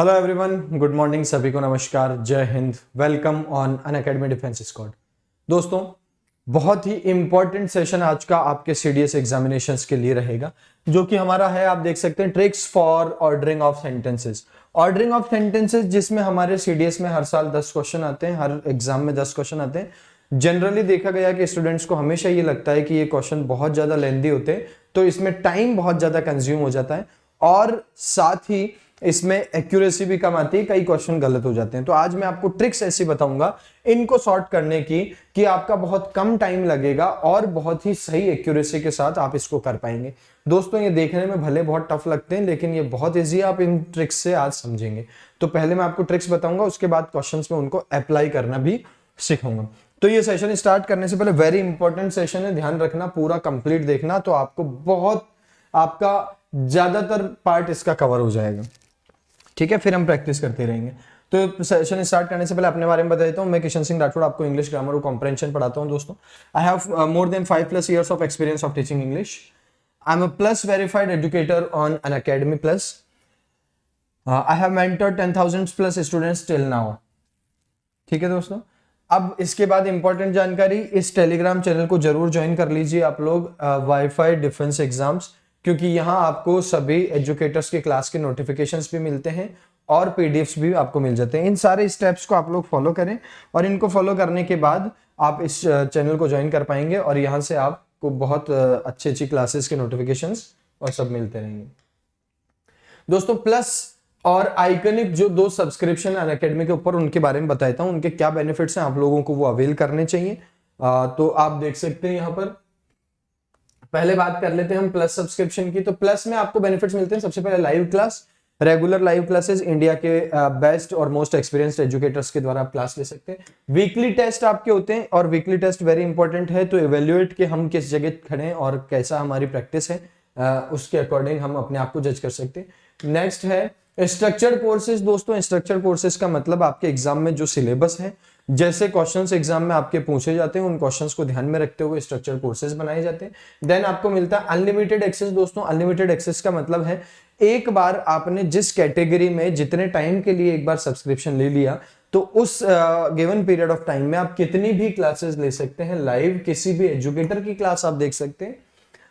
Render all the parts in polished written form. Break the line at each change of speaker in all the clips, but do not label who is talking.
Hello everyone, good morning, सभी को नमस्कार, जय Hind, welcome on Unacademy defence squad. दोस्तों, बहुत ही इंपॉर्टेंट सेशन आज का आपके सीडीएस एग्जामिनेशंस के लिए रहेगा, जो कि हमारा है, आप देख सकते हैं, tricks for ordering of sentences. Ordering of sentences जिसमें हमारे सीडीएस में हर साल 10 क्वेश्चन आते हैं, हर एग्जाम में 10 क्वेश्चन आते हैं। जनरली देखा गया कि स्टूडेंट्स को हमेशा ये लगता है कि ये क्वेश्चन बहुत ज्यादा लेंथी होते हैं, तो इसमें टाइम बहुत ज्यादा कंज्यूम हो जाता है और साथ ही इसमें एक्यूरेसी भी कम आती है, कई क्वेश्चन गलत हो जाते हैं। तो आज मैं आपको ट्रिक्स ऐसी बताऊंगा इनको सॉर्ट करने की कि आपका बहुत कम टाइम लगेगा और बहुत ही सही एक्यूरेसी के साथ आप इसको कर पाएंगे। दोस्तों, ये देखने में भले बहुत टफ लगते हैं, लेकिन ये बहुत ईजी है, आप इन ट्रिक्स से आज समझेंगे। तो पहले मैं आपको ट्रिक्स बताऊंगा, उसके बाद क्वेश्चंस में उनको अप्लाई करना भी सिखाऊंगा। तो ये सेशन स्टार्ट करने से पहले वेरी इंपॉर्टेंट सेशन है, ध्यान रखना, पूरा कंप्लीट देखना, तो आपको बहुत आपका ज्यादातर पार्ट इसका कवर हो जाएगा। ठीक है, फिर हम प्रैक्टिस करते रहेंगे। तो सेशन स्टार्ट करने से पहले अपने बारे में बता देता हूं। मैं किशन सिंह राठौड़ आपको इंग्लिश ग्रामर और कॉम्प्रेंशन पढ़ाता हूं। दोस्तों, I have more than 5+ years of experience of teaching English. I am a plus verified educator on Unacademy plus. I have mentored 10,000+ students till now. ठीक है दोस्तों, अब इसके बाद इंपॉर्टेंट जानकारी, इस टेलीग्राम चैनल को जरूर ज्वाइन कर लीजिए आप लोग, वाईफाई डिफेंस एग्जाम्स, क्योंकि यहाँ आपको सभी एजुकेटर्स के क्लास के नोटिफिकेशंस भी मिलते हैं और पीडीएफ्स भी आपको मिल जाते हैं। इन सारे स्टेप्स को आप लोग फॉलो करें और इनको फॉलो करने के बाद आप इस चैनल को ज्वाइन कर पाएंगे और यहाँ से आपको बहुत अच्छी अच्छी क्लासेस के नोटिफिकेशंस और सब मिलते रहेंगे। दोस्तों, प्लस और आइकनिक जो 2 सब्सक्रिप्शन अनअकैडमी के ऊपर, उनके बारे में बताता हूं, उनके क्या बेनिफिट्स हैं, आप लोगों को वो अवेल करने चाहिए। तो आप देख सकते हैं यहाँ पर। पहले बात कर लेते हैं हम प्लस सब्सक्रिप्शन की। तो प्लस में आपको बेनिफिट्स मिलते हैं, सबसे पहले live class, regular live classes, India के बेस्ट और मोस्ट एक्सपीरियंस्ड एजुकेटर्स के द्वारा आप क्लास ले सकते हैं। वीकली टेस्ट आपके होते हैं और वीकली टेस्ट वेरी इंपॉर्टेंट है, तो इवेल्युएट के हम किस जगह खड़े हैं और कैसा हमारी प्रैक्टिस है, उसके अकॉर्डिंग हम अपने आप को जज कर सकते हैं। नेक्स्ट है स्ट्रक्चर्ड कोर्सेज। दोस्तों, स्ट्रक्चर्ड कोर्सेज का मतलब आपके एग्जाम में जो सिलेबस है, जैसे क्वेश्चंस एग्जाम में आपके पूछे जाते हैं, उन क्वेश्चंस को ध्यान में रखते हुए स्ट्रक्चर्ड कोर्सेज बनाए जाते हैं। देन आपको मिलता है अनलिमिटेड एक्सेस। दोस्तों, अनलिमिटेड एक्सेस का मतलब है एक बार आपने जिस कैटेगरी में जितने टाइम के लिए एक बार सब्सक्रिप्शन ले लिया, तो उस गिवन पीरियड ऑफ टाइम में आप कितनी भी क्लासेस ले सकते हैं। लाइव किसी भी एजुकेटर की क्लास आप देख सकते हैं,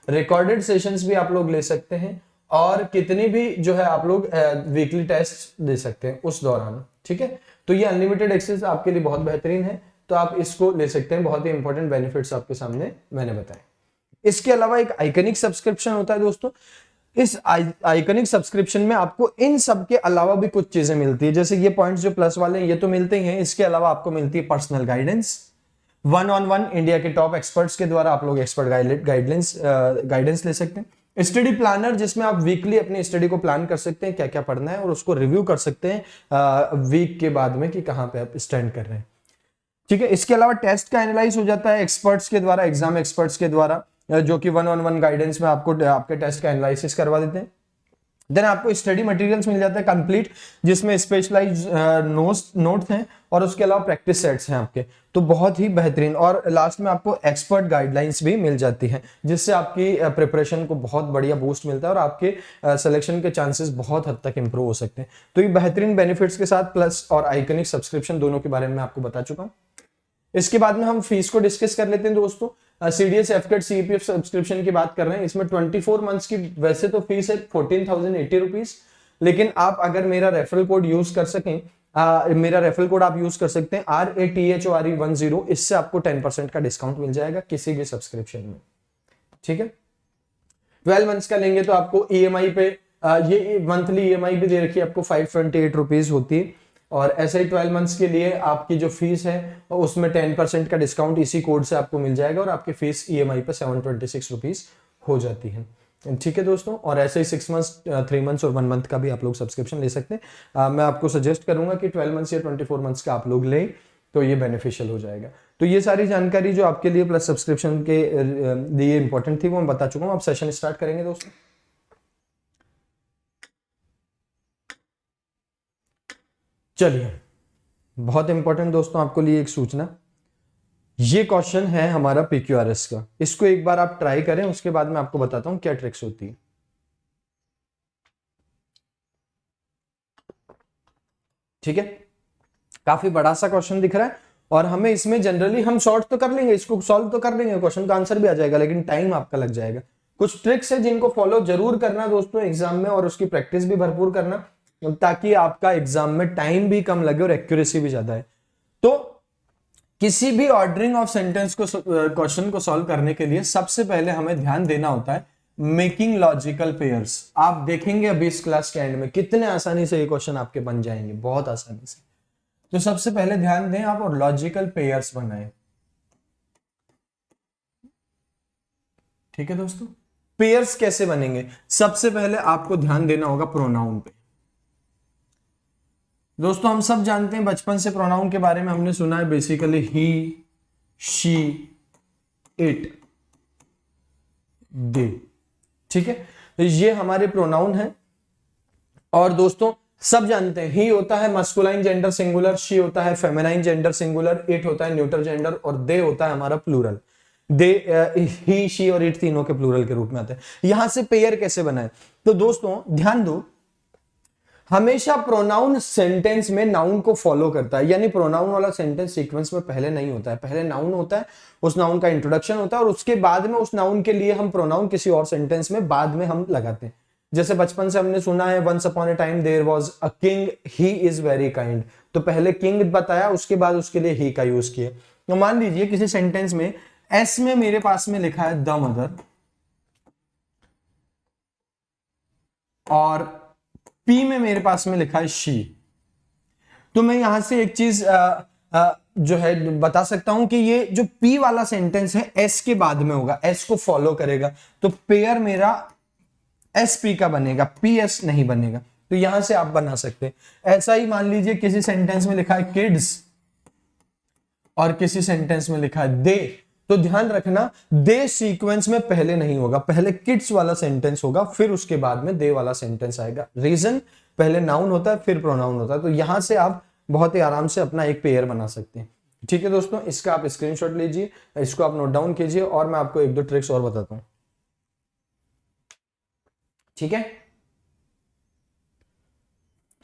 रिकॉर्डेड सेशंस भी आप लोग ले सकते हैं और कितनी भी जो है आप लोग वीकली टेस्ट दे सकते हैं उस दौरान। ठीक है, तो ये अनलिमिटेड एक्सेस आपके लिए बहुत बेहतरीन है, तो आप इसको ले सकते हैं। बहुत ही इंपॉर्टेंट बेनिफिट्स आपके सामने मैंने बताए। इसके अलावा एक आइकनिक सब्सक्रिप्शन होता है। दोस्तों, इस आइकनिक सब्सक्रिप्शन में आपको इन सब के अलावा भी कुछ चीजें मिलती है, जैसे ये पॉइंट्स जो प्लस वाले हैं ये तो मिलते ही हैं, इसके अलावा आपको मिलती है पर्सनल गाइडेंस, 1-on-1 इंडिया के टॉप एक्सपर्ट्स के द्वारा आप लोग एक्सपर्ट गाइडेंस ले सकते हैं। स्टडी प्लानर, जिसमें आप वीकली अपनी स्टडी को प्लान कर सकते हैं, क्या क्या पढ़ना है, और उसको रिव्यू कर सकते हैं वीक के बाद में कि कहां पे आप स्टैंड कर रहे हैं। ठीक है, इसके अलावा टेस्ट का एनालाइज हो जाता है एक्सपर्ट्स के द्वारा, एग्जाम एक्सपर्ट्स के द्वारा, जो कि 1-on-1 गाइडेंस में आपको आपके टेस्ट का एनालिसिस करवा देते हैं। देन आपको स्टडी मटेरियल्स मिल जाता है कंप्लीट, जिसमें स्पेशलाइज नोट्स हैं और उसके अलावा प्रैक्टिस सेट्स हैं आपके, तो बहुत ही बेहतरीन। और लास्ट में आपको एक्सपर्ट गाइडलाइंस भी मिल जाती है, जिससे आपकी प्रिपरेशन को बहुत बढ़िया बूस्ट मिलता है और आपके सिलेक्शन के चांसेस बहुत हद तक इंप्रूव हो सकते हैं। तो ये बेहतरीन बेनिफिट्स के साथ प्लस और आइकनिक सब्सक्रिप्शन दोनों के बारे में आपको बता चुका हूं। इसके बाद में हम फीस को डिस्कस कर लेते हैं। दोस्तों, सीडीएस एफकेट सीईपीएफ सब्सक्रिप्शन की बात कर रहे हैं, इसमें 24 मंथ्स की वैसे तो फीस है 14,080 रुपीज, लेकिन आप अगर मेरा रेफरल कोड यूज कर सकें, मेरा रेफरल कोड आप यूज कर सकते हैं RATHORE10, इससे आपको 10% का डिस्काउंट मिल जाएगा किसी भी सब्सक्रिप्शन में। ठीक है, 12 मंथ्स का लेंगे तो आपको ईएमआई पे ये मंथली ईएमआई भी दे रखी है आपको 528 रुपीज होती है, और ऐसे ही 12 मंथ्स के लिए आपकी जो फीस है उसमें 10% का डिस्काउंट इसी कोड से आपको मिल जाएगा और आपकी फीस ईएमआई पे 726 रुपीज हो जाती है। ठीक है दोस्तों, और ऐसे ही 6 मंथ्स, 3 मंथ्स और 1 मंथ का भी आप लोग सब्सक्रिप्शन ले सकते हैं। मैं आपको सजेस्ट करूंगा कि 12 मंथ्स या 24 मंथ्स का आप लोग लें, तो ये बेनिफिशियल हो जाएगा। तो ये सारी जानकारी जो आपके लिए प्लस सब्सक्रिप्शन के लिए इंपॉर्टेंट थी, वो मैं बता चुका हूं। अब सेशन स्टार्ट करेंगे दोस्तों। चलिए, बहुत इंपॉर्टेंट दोस्तों आपको लिए एक सूचना, ये क्वेश्चन है हमारा पीक्यूआरएस का, इसको एक बार आप ट्राई करें, उसके बाद मैं आपको बताता हूं क्या ट्रिक्स होती है। ठीक है, काफी बड़ा सा क्वेश्चन दिख रहा है और हमें इसमें जनरली हम शॉर्ट तो कर लेंगे, इसको सॉल्व तो कर लेंगे, क्वेश्चन का आंसर भी आ जाएगा, लेकिन टाइम आपका लग जाएगा। कुछ ट्रिक्स है जिनको फॉलो जरूर करना दोस्तों एग्जाम में, और उसकी प्रैक्टिस भी भरपूर करना, ताकि आपका एग्जाम में टाइम भी कम लगे और एक्यूरेसी भी ज्यादा है। तो किसी भी ऑर्डरिंग ऑफ सेंटेंस को क्वेश्चन को सॉल्व करने के लिए सबसे पहले हमें ध्यान देना होता है मेकिंग लॉजिकल पेयर्स। आप देखेंगे अभी इस क्लास के एंड में कितने आसानी से ये क्वेश्चन आपके बन जाएंगे, बहुत आसानी से। तो सबसे पहले ध्यान दें आप और लॉजिकल पेयर्स बनाएं। ठीक है दोस्तों, पेयर्स कैसे बनेंगे? सबसे पहले आपको ध्यान देना होगा प्रोनाउन पे। दोस्तों हम सब जानते हैं बचपन से प्रोनाउन के बारे में हमने सुना है, बेसिकली ही, शी, इट, दे। ठीक है, तो ये हमारे प्रोनाउन है। और दोस्तों सब जानते हैं ही होता है मस्कुलाइन जेंडर सिंगुलर, शी होता है फेमिनाइन जेंडर सिंगुलर, इट होता है न्यूट्रल जेंडर, और दे होता है हमारा प्लूरल। दे, ही, शी और इट तीनों के प्लूरल के रूप में आते हैं। यहां से पेयर कैसे बनाए? तो दोस्तों ध्यान दो, हमेशा प्रोनाउन सेंटेंस में नाउन को फॉलो करता है, यानी प्रोनाउन वाला सेंटेंस सीक्वेंस में पहले नहीं होता है, पहले नाउन होता है, उस नाउन का इंट्रोडक्शन होता है और उसके बाद में उस नाउन के लिए हम प्रोनाउन किसी और सेंटेंस में बाद में हम लगाते हैं। जैसे बचपन से हमने सुना है once upon a time there was a king he is very kind, तो पहले किंग बताया, उसके बाद उसके लिए ही का यूज किया। तो मान लीजिए किसी सेंटेंस में एस में मेरे पास में लिखा है द मदर और पी में मेरे पास में लिखा है शी, तो मैं यहां से एक चीज जो है बता सकता हूं कि ये जो पी वाला सेंटेंस है एस के बाद में होगा, एस को फॉलो करेगा, तो पेयर मेरा एस पी का बनेगा, पी एस नहीं बनेगा। तो यहां से आप बना सकते हैं। ऐसा ही मान लीजिए किसी सेंटेंस में लिखा है किड्स और किसी सेंटेंस में लिखा है दे, तो ध्यान रखना दे सीक्वेंस में पहले नहीं होगा, पहले किड्स वाला सेंटेंस होगा, फिर उसके बाद में दे वाला सेंटेंस आएगा। रीजन, पहले नाउन होता है फिर प्रोनाउन होता है। तो यहां से आप बहुत ही आराम से अपना एक पेयर बना सकते हैं। ठीक है दोस्तों, इसका आप स्क्रीनशॉट लीजिए, इसको आप नोट डाउन कीजिए और मैं आपको एक दो ट्रिक्स और बताता हूं। ठीक है,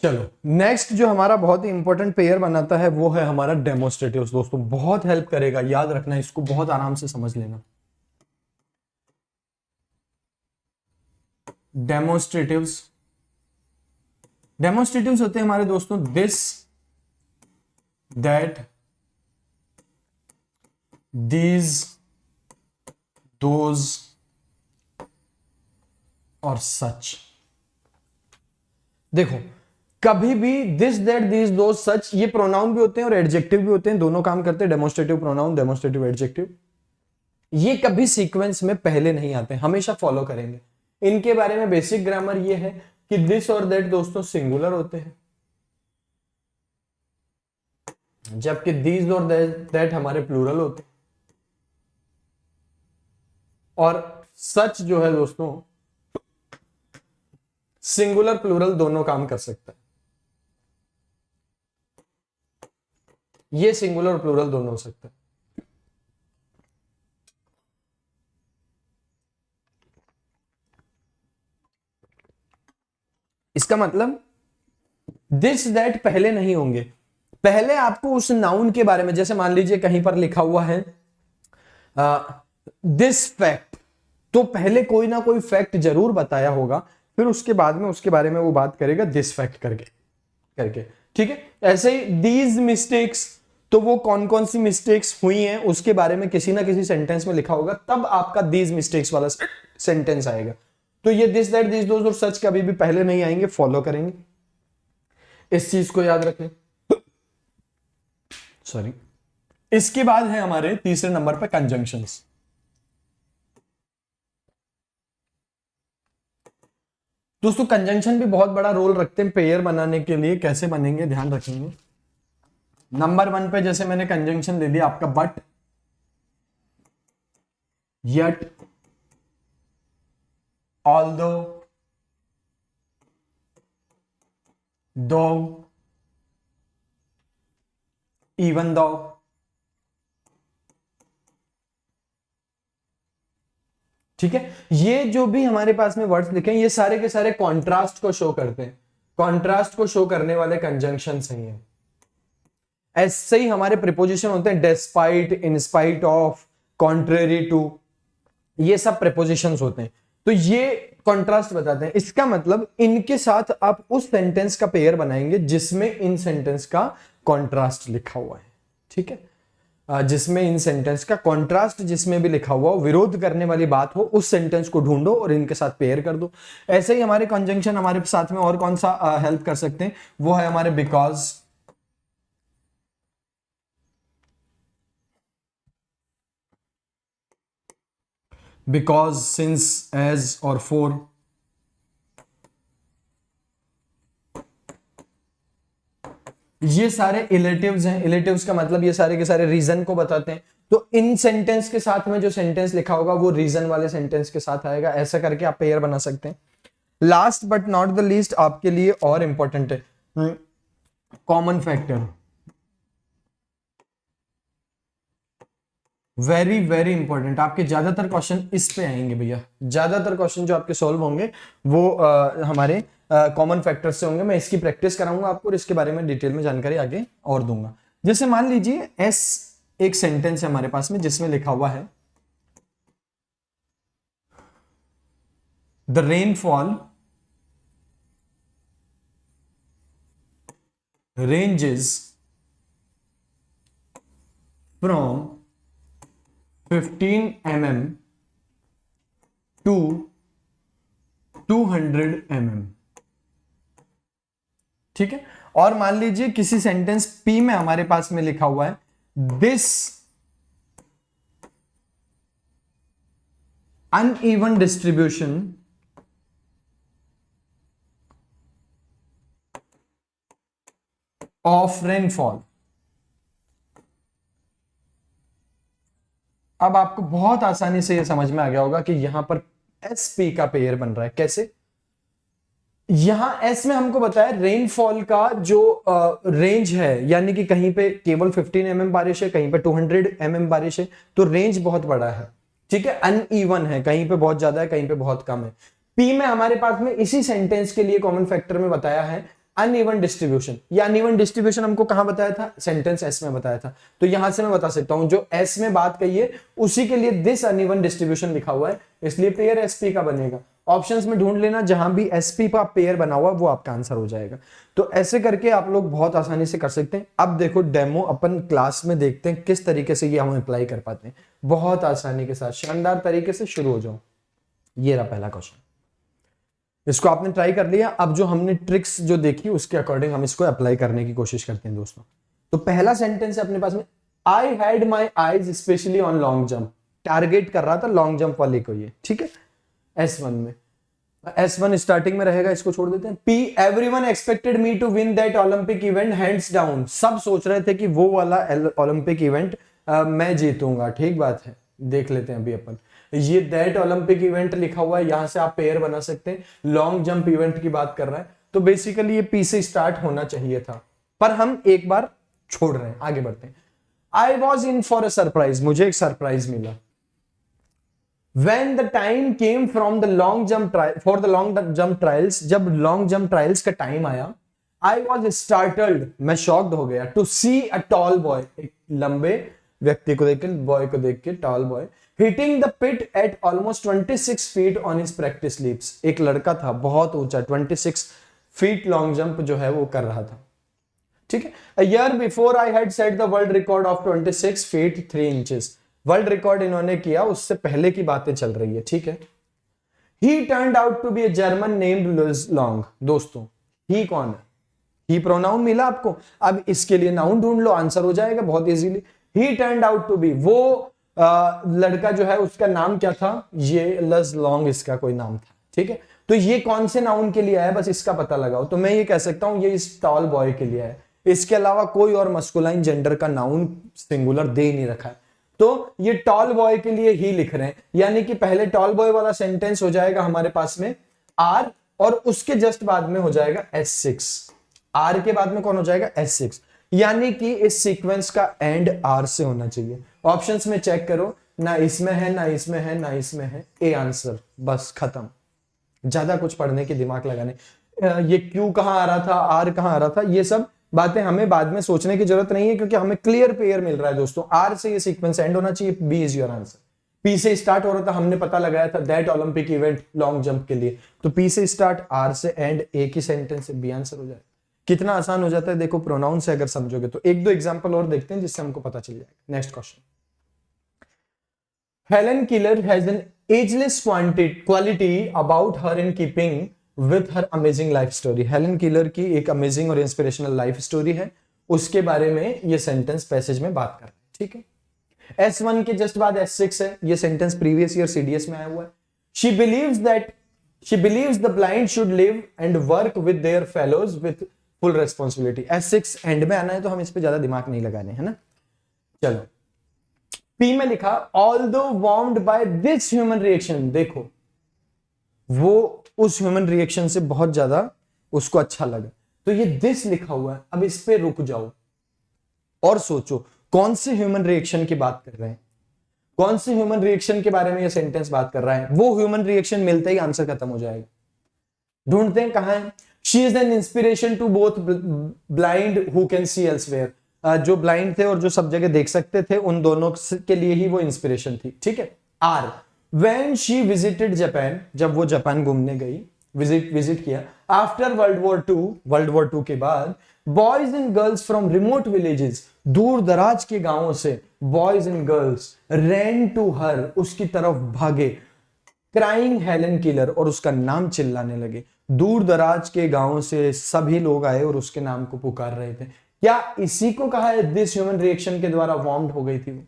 चलो नेक्स्ट जो हमारा बहुत ही इंपॉर्टेंट पेयर बनाता है वो है हमारा डेमोस्ट्रेटिव्स। दोस्तों बहुत हेल्प करेगा, याद रखना, इसको बहुत आराम से समझ लेना। डेमोस्ट्रेटिव्स, डेमोस्ट्रेटिव्स होते हैं हमारे दोस्तों दिस, दैट, दीज, दोज और सच। देखो कभी भी दिस, दैट, दीज, दोज, सच ये प्रोनाउन भी होते हैं और एडजेक्टिव भी होते हैं, दोनों काम करते हैं, डेमोस्ट्रेटिव प्रोनाउन, डेमोस्ट्रेटिव एडजेक्टिव। ये कभी सीक्वेंस में पहले नहीं आते, हमेशा फॉलो करेंगे। इनके बारे में बेसिक ग्रामर ये है कि दिस और दैट दोस्तों सिंगुलर होते हैं, जबकि दीज और दैट हमारे प्लूरल होते हैं, और सच जो है दोस्तों सिंगुलर प्लूरल दोनों काम कर सकता है। ये सिंगुलर और प्लूरल दोनों हो सकता है। इसका मतलब दिस दैट पहले नहीं होंगे, पहले आपको उस नाउन के बारे में, जैसे मान लीजिए कहीं पर लिखा हुआ है दिस फैक्ट, तो पहले कोई ना कोई फैक्ट जरूर बताया होगा, फिर उसके बाद में उसके बारे में वो बात करेगा दिस फैक्ट करके। ठीक है, ऐसे ही दीज मिस्टेक्स, तो वो कौन कौन सी मिस्टेक्स हुई हैं उसके बारे में किसी ना किसी सेंटेंस में लिखा होगा, तब आपका दीज मिस्टेक्स वाला सेंटेंस आएगा। तो ये दिस दैट दीज दोज और सच कभी भी पहले नहीं आएंगे, फॉलो करेंगे, इस चीज को याद रखें। सॉरी, इसके बाद है हमारे तीसरे नंबर पे कंजंक्शंस। दोस्तों कंजंक्शन भी बहुत बड़ा रोल रखते हैं पेयर बनाने के लिए। कैसे बनेंगे ध्यान रखेंगे। नंबर 1 पे जैसे मैंने कंजंक्शन ले लिया आपका बट, यट, ऑल्दो, दो, इवन दो। ठीक है, ये जो भी हमारे पास में वर्ड्स लिखे हैं ये सारे के सारे कॉन्ट्रास्ट को शो करते हैं। कॉन्ट्रास्ट को शो करने वाले कंजंक्शन सही है। ऐसे ही हमारे प्रीपोजिशन होते हैं, despite, in spite of, contrary to, ये सब प्रीपोजिशंस होते हैं। तो ये कॉन्ट्रास्ट बताते हैं। इसका मतलब इनके साथ आप उस सेंटेंस का पेयर बनाएंगे जिसमें इन सेंटेंस का कॉन्ट्रास्ट लिखा हुआ है, ठीक है। जिसमें इन सेंटेंस का कॉन्ट्रास्ट जिसमें भी लिखा हुआ हो, विरोध करने वाली बात हो, उस सेंटेंस को ढूंढो और इनके साथ पेयर कर दो। ऐसे ही हमारे कंजंक्शन हमारे साथ में और कौन सा हेल्प कर सकते हैं, वो है हमारे बिकॉज, बिकॉज, सिंस, एज और फॉर। ये सारे इलेटिव्स हैं। इलेटिव्स का मतलब ये सारे के सारे रीजन को बताते हैं। तो इन सेंटेंस के साथ में जो सेंटेंस लिखा होगा वो रीजन वाले सेंटेंस के साथ आएगा। ऐसा करके आप पेयर बना सकते हैं। Last but not the least आपके लिए और इंपॉर्टेंट है common factor. Very very important. आपके ज्यादातर क्वेश्चन इस पे आएंगे भैया। ज्यादातर क्वेश्चन जो आपके सॉल्व होंगे वो हमारे कॉमन फैक्टर से होंगे। मैं इसकी प्रैक्टिस कराऊंगा आपको और इसके बारे में डिटेल में जानकारी आगे और दूंगा। जैसे मान लीजिए एस एक सेंटेंस है हमारे पास में जिसमें लिखा हुआ है the rainfall ranges from 15 mm to 200 mm, ठीक है। और मान लीजिए किसी सेंटेंस पी में हमारे पास में लिखा हुआ है this uneven distribution of rainfall. अब आपको बहुत आसानी से यह समझ में आ गया होगा कि यहां पर एसपी का पेयर बन रहा है। कैसे? यहां एस में हमको बताया रेनफॉल का जो रेंज है, यानी कि कहीं पे केवल 15 mm बारिश है, कहीं पे 200 mm बारिश है, तो रेंज बहुत बड़ा है, ठीक है। अनइवन है, कहीं पे बहुत ज्यादा है, कहीं पे बहुत कम है। पी में हमारे पास में इसी सेंटेंस के लिए कॉमन फैक्टर में बताया है अनइवन डिस्ट्रीब्यूशन। या अनइवन डिस्ट्रीब्यूशन हमको कहां बताया था? सेंटेंस एस में बताया था। तो यहां से मैं बता सकता हूं जो एस में बात कही है उसी के लिए दिस अनइवन डिस्ट्रीब्यूशन लिखा हुआ है, इसलिए पेयर एसपी का बनेगा। ऑप्शंस में ढूंढ लेना, जहां भी एसपी का पेयर बना हुआ वो आपका आंसर हो जाएगा। तो ऐसे करके आप लोग बहुत आसानी से कर सकते हैं। अब देखो डेमो अपन क्लास में देखते हैं किस तरीके से ये हम अप्लाई कर पाते हैं। बहुत आसानी के साथ शानदार तरीके से शुरू हो जाओ। ये रहा पहला क्वेश्चन, इसको आपने ट्राई कर लिया। अब जो हमने ट्रिक्स जो देखी उसके अकॉर्डिंग हम इसको अप्लाई करने की कोशिश करते हैं दोस्तों। तो पहला सेंटेंस है अपने पास में, I had my eyes specially on long jump. Target कर रहा था लॉन्ग जंप वाले को ये, ठीक है। S1 में, S1 स्टार्टिंग में रहेगा, इसको छोड़ देते हैं। P, everyone expected me to win that Olympic event hands down. सब सोच रहे थे कि वो वाला ओलंपिक इवेंट मैं जीतूंगा, ठीक बात है। देख लेते हैं अभी अपन। ये दैट ओलंपिक इवेंट लिखा हुआ है, यहां से आप पेयर बना सकते हैं। लॉन्ग जंप इवेंट की बात कर रहा है, तो बेसिकली ये पी से स्टार्ट होना चाहिए था, पर हम एक बार छोड़ रहे हैं, आगे बढ़ते हैं। I was in for a surprise, मुझे एक सरप्राइज मिला। When the time came from the long jump trial for the long jump trials, जब long jump trials का टाइम आया, I was startled, मैं shocked हो गया, to see a tall boy, एक लंबे व्यक्ति को देख के, बॉय को देख के, tall boy, hitting the pit at almost 26 feet on his practice leaps। एक लड़का था बहुत ऊंचा, 26 feet long jump जो है वो कर रहा था, ठीक है। A year before I had set the world record of 26 feet 3 inches। World record इन्होंने किया, उससे पहले की बातें चल रही है, ठीक है। He turned out to be a German named Louis Long। दोस्तों ही कौन है? ही प्रोनाउन मिला आपको, अब इसके लिए नाउन ढूंढ लो, आंसर हो जाएगा बहुत easily. He turned out to be, वो लड़का जो है उसका नाम क्या था? ये लस लॉन्ग इसका कोई नाम था, ठीक है। तो ये कौन से नाउन के लिए आया, बस इसका पता लगाओ। तो मैं ये कह सकता हूं ये इस टॉल बॉय के लिए है, इसके अलावा कोई और मस्कुलाइन जेंडर का नाउन सिंगुलर दे नहीं रखा है। तो ये टॉल बॉय के लिए ही लिख रहे हैं, यानी कि पहले टॉल बॉय वाला सेंटेंस हो जाएगा हमारे पास में आर, और उसके जस्ट बाद में हो जाएगा S6। आर के बाद में कौन हो जाएगा? S6। यानी कि इस सीक्वेंस का एंड आर से होना चाहिए। ऑप्शंस में चेक करो, ना इसमें है, ना इसमें है, ना इसमें है। ए आंसर, बस खत्म। ज्यादा कुछ पढ़ने की दिमाग लगाने। ये क्यू कहां आ रहा था, आर कहां आ रहा था, ये सब बातें हमें बाद में सोचने की जरूरत नहीं है, क्योंकि हमें क्लियर पेयर मिल रहा है दोस्तों। आर से ये सीक्वेंस एंड होना चाहिए, B is your answer. P से स्टार्ट हो रहा था, हमने पता लगाया था that Olympic event long jump के लिए, तो पी से स्टार्ट, आर से एंड, एक ही सेंटेंस से बी आंसर हो जाएगा। कितना आसान हो जाता है देखो प्रोनाउन से अगर समझोगे तो। एक दो एग्जांपल और देखते हैं जिससे हमको पता चल जाएगा। Next question, Helen killer has an ageless quality about her in keeping with her amazing life story. Helen killer की एक अमेजिंग और इंस्पिरेशनल लाइफ स्टोरी है, उसके बारे में ये सेंटेंस पैसेज में बात कर रहे हैं, ठीक है। S1 के जस्ट बाद S6 है, ये सेंटेंस प्रीवियस ईयर CDS में आया हुआ है। She beliefs the blind should live and work with their fellows with full responsibility. S6 and में आना है तो हम इस पे ज्यादा दिमाग नहीं लगाने, है ना। चलो, पी में लिखा although warmed by this human reaction, देखो वो उस ह्यूमन रिएक्शन से बहुत ज्यादा उसको अच्छा लगा, तो ये दिस लिखा हुआ है। अब इस पे रुक जाओ और सोचो कौन से ह्यूमन रिएक्शन की बात कर रहे हैं, कौन से ह्यूमन रिएक्शन के बारे में ये सेंटेंस बात कर रहा है। वो ह्यूमन रिएक्शन मिलते ही आंसर खत्म हो जाएगा। ढूंढते हैं कहां है। She is an inspiration to both blind who can see elsewhere, जो ब्लाइंड थे और जो सब जगह देख सकते थे, उन दोनों के लिए ही वो इंस्पिरेशन थी, ठीक है। R, when she visited Japan, जब वो जापान घूमने गई, विजिट किया। आफ्टर वर्ल्ड वॉर टू के बाद, boys and girls from remote villages, दूर दराज के गांवों से boys and girls ran to her, उसकी तरफ भागे, क्राइंग हेलेन किलर, और उसका नाम चिल्लाने लगे। दूर दराज के गांवों से सभी लोग आए और उसके नाम को पुकार रहे थे। क्या इसी को कहा है दिस ह्यूमन रिएक्शन के द्वारा वार्म्ड हो गई थी वो?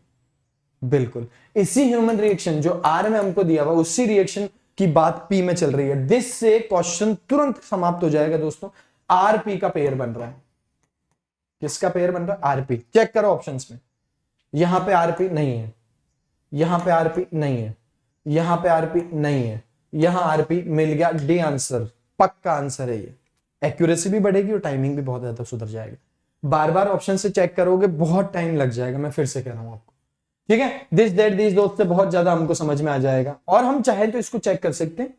बिल्कुल, इसी ह्यूमन रिएक्शन जो आर में हमको दिया हुआ, उसी रिएक्शन की बात पी में चल रही है। दिस से क्वेश्चन तुरंत समाप्त हो जाएगा दोस्तों। आरपी का पेयर बन रहा है। किसका पेयर बन रहा है? आरपी। चेक करो ऑप्शंस में, यहां पे आरपी नहीं है, यहां पे आरपी नहीं है, यहां पे आरपी नहीं है, यहां आरपी मिल गया। डी आंसर, पक्का आंसर है ये। एक्यूरेसी भी बढ़ेगी और टाइमिंग भी बहुत ज्यादा सुधर जाएगा। बार बार ऑप्शन से चेक करोगे बहुत टाइम लग जाएगा, मैं फिर से कह रहा हूं आपको, ठीक है। दिस दैट दीज दोस्त से बहुत ज्यादा हमको समझ में आ जाएगा। और हम चाहे तो इसको चेक कर सकते हैं।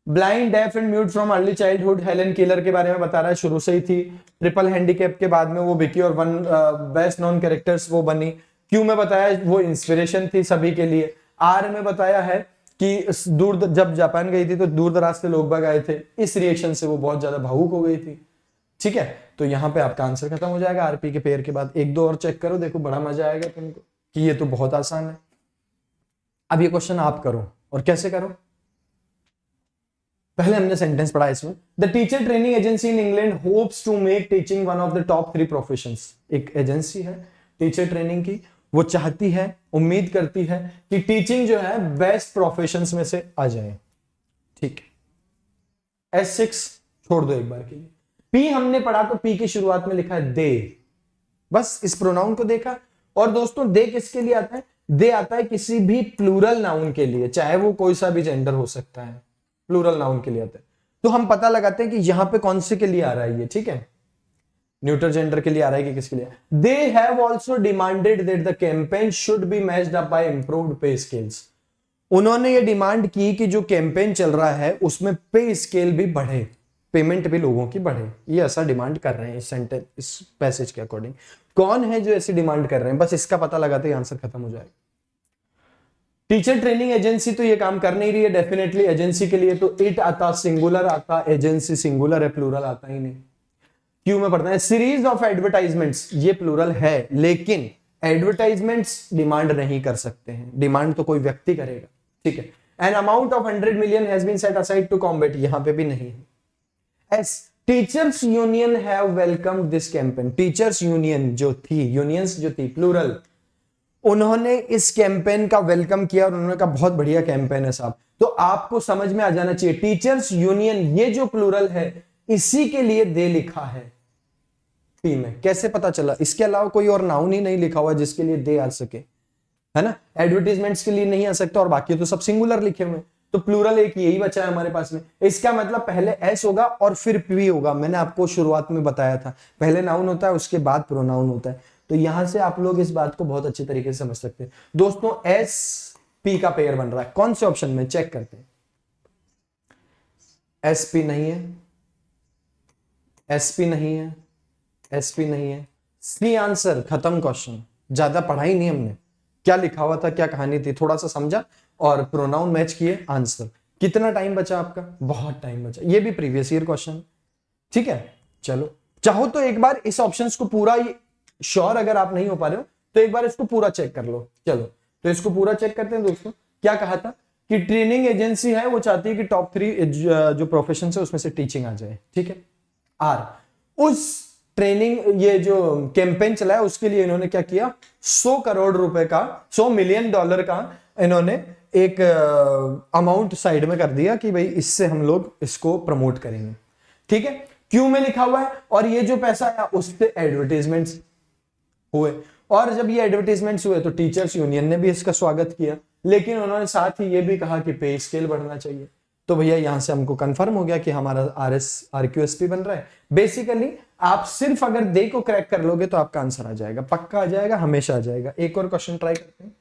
Blind, deaf and mute from early childhood, Helen killer के बारे में बता रहा है, शुरू से ही थी। ट्रिपल हैंडीकैप के बाद में वो विकी और वन बेस्ट नॉन कैरेक्टर्स वो बनी। क्यू में बताया वो इंस्पिरेशन थी सभी के लिए। आर में बताया है कि दूर जब जापान गई थी तो दूर दराज से लोग बाग आए थे, इस रिएक्शन से वो बहुत ज्यादा भावुक हो गई थी, ठीक है। तो यहां पे आपका आंसर खत्म हो जाएगा आरपी के पेयर के बाद। एक दो और चेक करो, देखो बड़ा मजा आएगा तुमको कि ये तो बहुत आसान है। अब ये क्वेश्चन आप करो, और कैसे करो, पहले हमने सेंटेंस पढ़ा इसमें। The teacher training agency in England hopes to make teaching one of the top 3 professions. एक एजेंसी है टीचर ट्रेनिंग की, वो चाहती है, उम्मीद करती है कि टीचिंग जो है बेस्ट प्रोफेशंस में से आ जाए, ठीक है। S6 छोड़ दो एक बार के लिए। पी हमने पढ़ा तो पी की शुरुआत में लिखा है दे, बस इस प्रोनाउन को देखा। और दोस्तों दे किसके लिए आता है? दे आता है किसी भी प्लूरल नाउन के लिए, चाहे वो कोई सा भी जेंडर हो सकता है, प्लूरल नाउन के लिए आता है। तो हम पता लगाते हैं कि यहां पे कौन से के लिए आ रहा है ये, ठीक है। न्यूट्रल जेंडर के लिए आ रहा है कि किसके लिए? They have also demanded that the campaign should be matched up by improved पे स्केल्स। उन्होंने ये डिमांड की कि जो कैंपेन चल रहा है उसमें पे स्केल भी बढ़े, पेमेंट भी लोगों की बढ़े। ये ऐसा डिमांड कर रहे हैं इस सेंटेंस, इस पैसेज के अकॉर्डिंग। कौन है जो ऐसी डिमांड कर रहे हैं, बस इसका पता लगाते ही आंसर खत्म हो जाएगा। टीचर ट्रेनिंग एजेंसी तो ये काम कर नहीं रही है डेफिनेटली। एजेंसी के लिए तो इट आता, सिंगुलर आता, एजेंसी सिंगुलर है, प्लूरल आता ही नहीं। क्यों में पढ़ना है? सीरीज ऑफ एडवर्टाइजमेंट्स, ये प्लूरल है, लेकिन एडवर्टाइजमेंट्स डिमांड नहीं कर सकते हैं, डिमांड तो कोई व्यक्ति करेगा, ठीक है। An amount of 100 million has been set aside to combat, यहां पे भी नहीं है। S, teachers union have welcome this campaign. Teachers union जो थी, यूनियंस जो थी प्लूरल, उन्होंने इस कैंपेन का वेलकम किया और उन्होंने कहा बहुत बढ़िया कैंपेन है साहब। तो आपको समझ में आ जाना चाहिए टीचर्स यूनियन, ये जो प्लूरल है इसी के लिए दे लिखा है पी में। कैसे पता चला? इसके अलावा कोई और नाउन ही नहीं लिखा हुआ जिसके लिए दे आ सके, है ना। एडवर्टीजमेंट्स के लिए नहीं आ सकता और बाकी तो सब सिंगुलर लिखे हुए, तो प्लूरल एक यही बचा है हमारे पास में। इसका मतलब पहले एस होगा और फिर पी होगा। मैंने आपको शुरुआत में बताया था, पहले नाउन होता है उसके बाद प्रोनाउन होता है। तो यहां से आप लोग इस बात को बहुत अच्छी तरीके से समझ सकते हैं। दोस्तों एस पी का पेयर बन रहा है, कौन से ऑप्शन में? चेक करते हैं। एस पी नहीं है, एसपी नहीं है, एसपी नहीं है, सी आंसर, खत्म क्वेश्चन। ज्यादा पढ़ाई नहीं हमने, क्या लिखा हुआ था, क्या कहानी थी, थोड़ा सा समझा और प्रोनाउन मैच किए, आंसर। कितना टाइम बचा आपका? बहुत टाइम बचा। ये भी प्रीवियस ईयर क्वेश्चन, ठीक है। चलो, चाहो तो एक बार इस ऑप्शंस को पूरा, श्योर अगर आप नहीं हो पा रहे हो तो एक बार इसको पूरा चेक कर लो। चलो, तो इसको पूरा चेक करते हैं दोस्तों। क्या कहा था कि ट्रेनिंग एजेंसी है वो चाहती है कि टॉप 3 जो प्रोफेशन है उसमें से टीचिंग आ जाए, ठीक है। आर उस ट्रेनिंग, ये जो कैंपेन चला है उसके लिए इन्होंने क्या किया, 100 करोड़ रुपए का, $100 मिलियन का इन्होंने एक अमाउंट साइड में कर दिया कि भाई इससे हम लोग इसको प्रमोट करेंगे, ठीक है। क्यू में लिखा हुआ है, और ये जो पैसा आया उससे एडवर्टाइजमेंट्स हुए, और जब ये एडवर्टाइजमेंट्स हुए तो टीचर्स यूनियन ने भी इसका स्वागत किया, लेकिन उन्होंने साथ ही ये भी कहा कि पे स्केल बढ़ना चाहिए। तो भैया यहां से हमको कंफर्म हो गया कि हमारा RQSP बन रहा है। बेसिकली आप सिर्फ अगर दे को क्रैक कर लोगे तो आपका आंसर आ जाएगा, पक्का आ जाएगा, हमेशा आ जाएगा। एक और क्वेश्चन ट्राई करते हैं।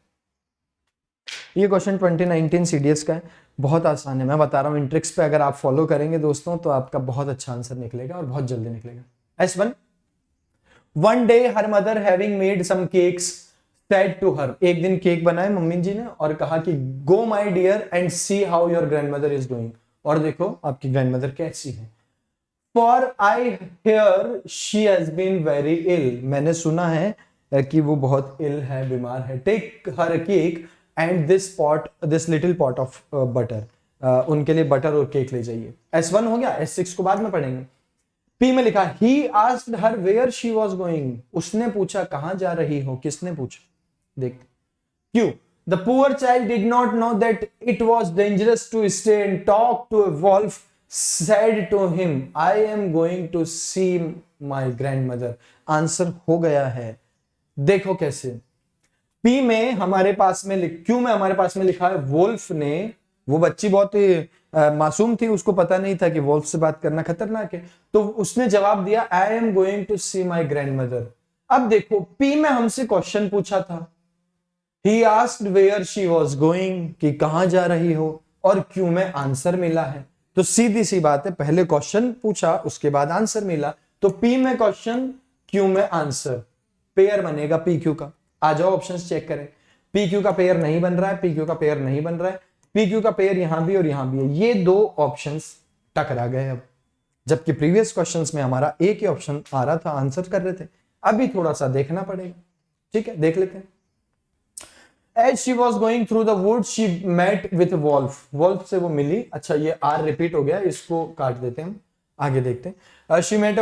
ये क्वेश्चन 2019 CDS का है, बहुत आसान है, मैं बता रहा हूं। इन ट्रिक्स पे अगर आप फॉलो करेंगे दोस्तों तो आपका बहुत अच्छा आंसर निकलेगा और बहुत जल्दी निकलेगा। S1, one day her mother having made some cakes said to her, एक दिन केक बनाए मम्मी जी ने और कहा कि go my dear and see how your grandmother is doing, और देखो आपकी ग्रैंडमदर कैसी है। For I hear she has been very ill, मैंने सुना है कि वो बहुत इल है, बीमार है। Take her cake and this little pot of butter, उनके लिए बटर और केक ले जाइए। S1 हो गया, S6 को बाद में पढ़ेंगे। पी में लिखा he asked her where she was going, उसने पूछा कहां जा रही हो, किसने पूछा, देख। क्यों, the poor child did not know that it was dangerous to stay and talk to a wolf, said to him I am going to see my grandmother. Answer हो गया है, देखो कैसे। पी में हमारे पास में, क्यों में हमारे पास में लिखा है वोल्फ ने, वो बच्ची बहुत ही मासूम थी, उसको पता नहीं था कि वोल्फ से बात करना खतरनाक है, तो उसने जवाब दिया I am going to see my grandmother. अब देखो, पी में हमसे क्वेश्चन पूछा था, he asked where she was going, कि कहां जा रही हो, और क्यू में आंसर मिला है। तो सीधी सी बात है, पहले क्वेश्चन पूछा उसके बाद आंसर मिला, तो पी में क्वेश्चन क्यू में आंसर, पेयर बनेगा पी क्यू का। आ जाओ ऑप्शंस चेक करें। पी क्यू का पेयर नहीं बन रहा है, पी क्यू का पेयर नहीं बन रहा है, पी क्यू का पेयर यहां भी और यहां भी है, ये दो ऑप्शंस टकरा गए अब, जबकि प्रीवियस क्वेश्चंस में हमारा एक ही ऑप्शन आ रहा था, आंसर कर रहे थे। अभी थोड़ा सा देखना पड़ेगा, ठीक है, देख लेते हैं। As she was going through the woods, she met with wolf. wolf से वो मिली। अच्छा, ये R रिपीट हो गया, इसको काट देते हैं, आगे देखते हैं। She met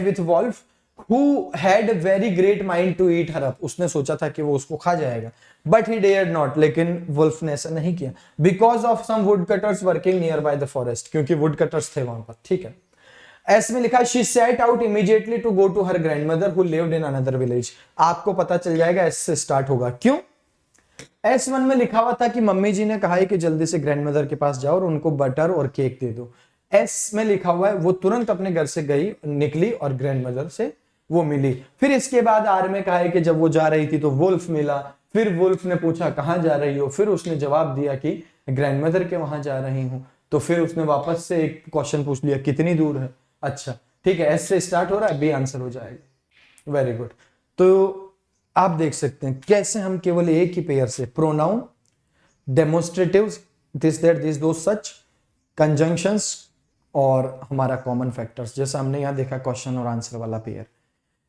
with wolf who had a very great mind to eat her up. उसने सोचा था कि वो उसको खा जाएगा, but he dared not. लेकिन wolf ने ऐसा नहीं किया, because of some woodcutters working nearby the forest. क्योंकि woodcutters थे वहां पर, ठीक है। एस में लिखा she set out immediately to go to her grandmother who lived in another village. आपको पता चल जाएगा एस से स्टार्ट होगा, क्यों? S1 में लिखा हुआ था कि मम्मी जी ने कहा है कि जल्दी से ग्रैंडमदर के पास जाओ और उनको बटर और केक दे दो। एस में लिखा हुआ है वो तुरंत अपने घर से गई, निकली और ग्रैंडमदर से वो मिली। फिर इसके बाद आर में कहा है कि जब वो जा रही थी तो वुल्फ मिला, फिर वुल्फ ने पूछा कहां जा रही हो, फिर उसने जवाब दिया कि ग्रैंडमदर के वहां जा रही हूं, तो फिर उसने वापस से एक क्वेश्चन पूछ लिया कितनी दूर है। अच्छा ठीक है, एस से स्टार्ट हो रहा है, बी आंसर हो जाएगा। Very good. तो आप देख सकते हैं कैसे हम केवल एक ही पेयर से प्रोनाउन, डेमोन्स्ट्रेटिव्स, दिस दैट दिस दो सच, कंजंक्शंस और हमारा कॉमन फैक्टर्स, जैसा हमने यहां देखा क्वेश्चन और आंसर वाला पेयर,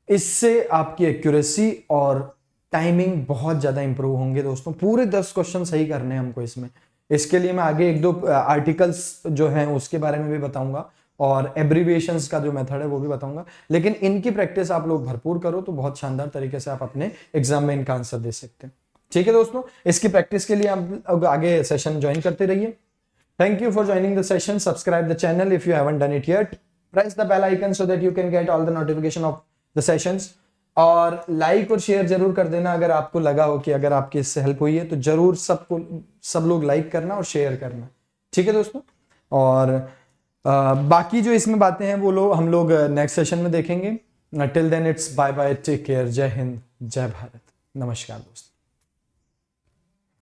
इससे आपकी एक्यूरेसी और टाइमिंग बहुत ज्यादा इंप्रूव होंगे दोस्तों। पूरे 10 क्वेश्चन सही करने हैं हमको इसमें। इसके लिए मैं आगे एक दो आर्टिकल्स जो हैं उसके बारे में भी बताऊंगा और एब्रीविएशंस का जो मेथड है वो भी बताऊंगा, लेकिन इनकी प्रैक्टिस आप लोग भरपूर करो तो बहुत शानदार तरीके से आप अपने एग्जाम में इनका आंसर दे सकते हैं। ठीक है दोस्तों, इसकी प्रैक्टिस के लिए आप आगे सेशन ज्वाइन करते रहिए। Thank you for joining the session. Subscribe the channel if you haven't done it yet, press the bell icon so that you can get all the notification of the sessions, और like और share जरूर कर देना अगर आपको लगा हो कि अगर आपकी इससे हेल्प हुई है तो जरूर सब लोग लाइक करना और शेयर करना। ठीक है दोस्तों, और बाकी जो इसमें बातें हैं वो हम लोग नेक्स्ट सेशन में देखेंगे। Till then it's bye bye, take care, Jai Hind, जय भारत, नमस्कार दोस्तों।